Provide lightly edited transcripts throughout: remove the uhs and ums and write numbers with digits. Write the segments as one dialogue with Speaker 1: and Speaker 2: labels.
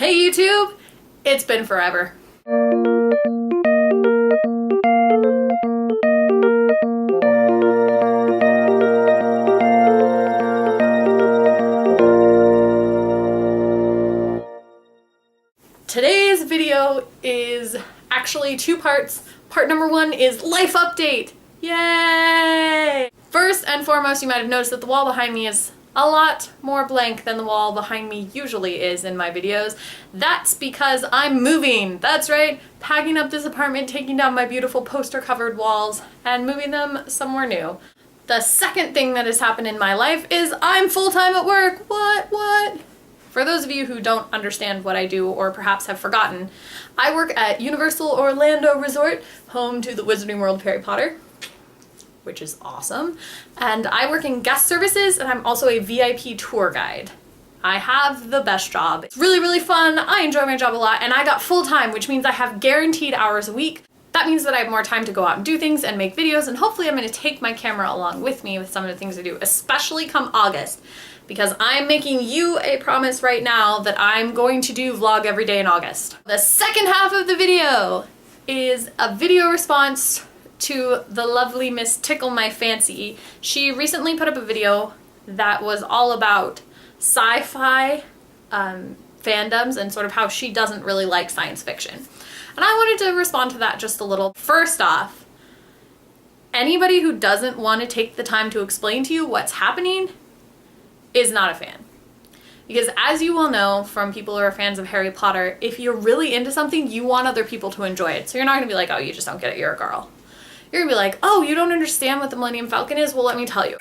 Speaker 1: Hey YouTube, it's been forever. Today's video is actually two parts. Part number one is life update. Yay! First and foremost, you might have noticed that the wall behind me is a lot more blank than the wall behind me usually is in my videos. That's because I'm moving. That's right, packing up this apartment, taking down my beautiful poster-covered walls, and moving them somewhere new. The second thing that has happened in my life is I'm full-time at work. What? For those of you who don't understand what I do or perhaps have forgotten, I work at Universal Orlando Resort, home to the Wizarding World of Harry Potter, which is awesome. And I work in guest services, and I'm also a VIP tour guide. I have the best job. It's really, really fun. I enjoy my job a lot, and I got full-time, which means I have guaranteed hours a week. That means that I have more time to go out and do things and make videos, and hopefully I'm gonna take my camera along with me with some of the things I do, especially come August, because I'm making you a promise right now that I'm going to do vlog every day in August. The second half of the video is a video response to the lovely Miss Tiicklemyfancy. She recently put up a video that was all about sci-fi fandoms and sort of how she doesn't really like science fiction. And I wanted to respond to that just a little. First off, anybody who doesn't want to take the time to explain to you what's happening is not a fan. Because as you will know from people who are fans of Harry Potter, if you're really into something, you want other people to enjoy it. So you're not gonna be like, oh, you just don't get it, you're a girl. You're gonna be like, oh, you don't understand what the Millennium Falcon is? Well, let me tell you.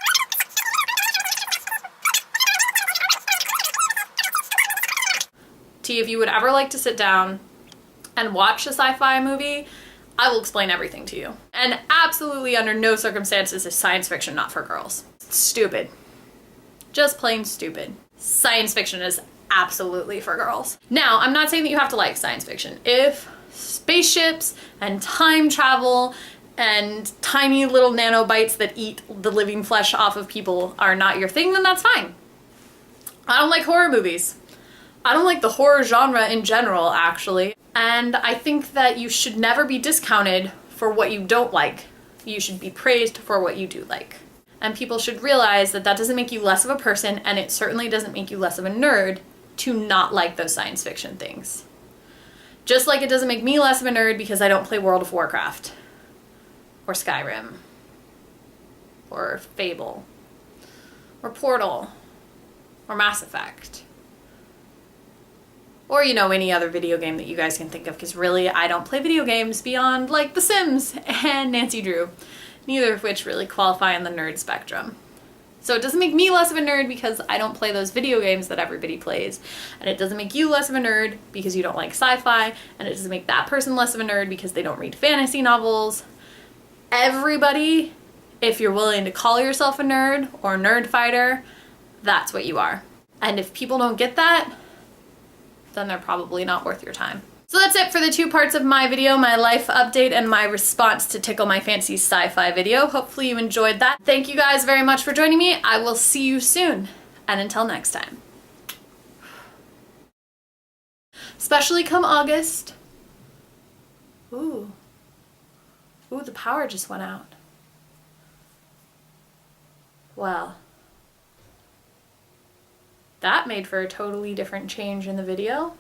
Speaker 1: T, if you would ever like to sit down and watch a sci-fi movie, I will explain everything to you. And absolutely under no circumstances is science fiction not for girls. It's stupid. Just plain stupid. Science fiction is absolutely for girls. Now, I'm not saying that you have to like science fiction. If spaceships and time travel and tiny little nanobites that eat the living flesh off of people are not your thing, then that's fine. I don't like horror movies. I don't like the horror genre in general, actually. And I think that you should never be discounted for what you don't like. You should be praised for what you do like. And people should realize that that doesn't make you less of a person, and it certainly doesn't make you less of a nerd to not like those science fiction things. Just like it doesn't make me less of a nerd because I don't play World of Warcraft, or Skyrim, or Fable, or Portal, or Mass Effect, or, you know, any other video game that you guys can think of, because really, I don't play video games beyond, like, The Sims and Nancy Drew, neither of which really qualify in the nerd spectrum. So it doesn't make me less of a nerd because I don't play those video games that everybody plays, and it doesn't make you less of a nerd because you don't like sci-fi, and it doesn't make that person less of a nerd because they don't read fantasy novels. Everybody, if you're willing to call yourself a nerd or nerd fighter, that's what you are. And if people don't get that, then they're probably not worth your time. So that's it for the two parts of my video, my life update and my response to Tiicklemyfancy's sci-fi video. Hopefully you enjoyed that. Thank you guys very much for joining me. I will see you soon. And until next time. Especially come August. Ooh, the power just went out. Well, that made for a totally different change in the video.